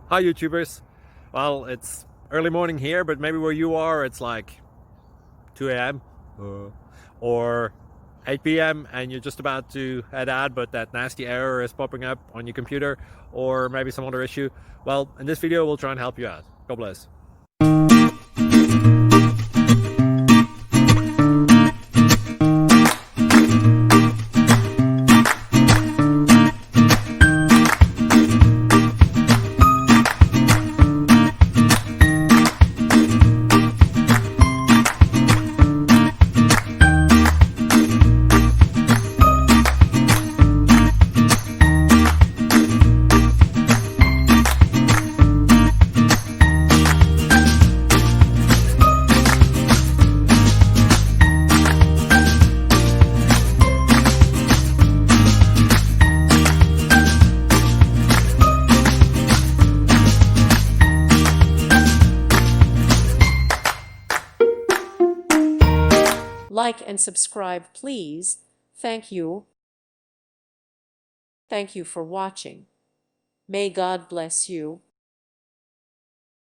Hi YouTubers. Well, it's early morning here, but maybe where you are it's like 2 a.m. Or 8 p.m. and you're just about to head out, but that nasty error is popping up on your computer, or maybe some other issue. Well, in this video we'll try and help you out. God bless. Like and subscribe, please. Thank you. Thank you for watching. May God bless you.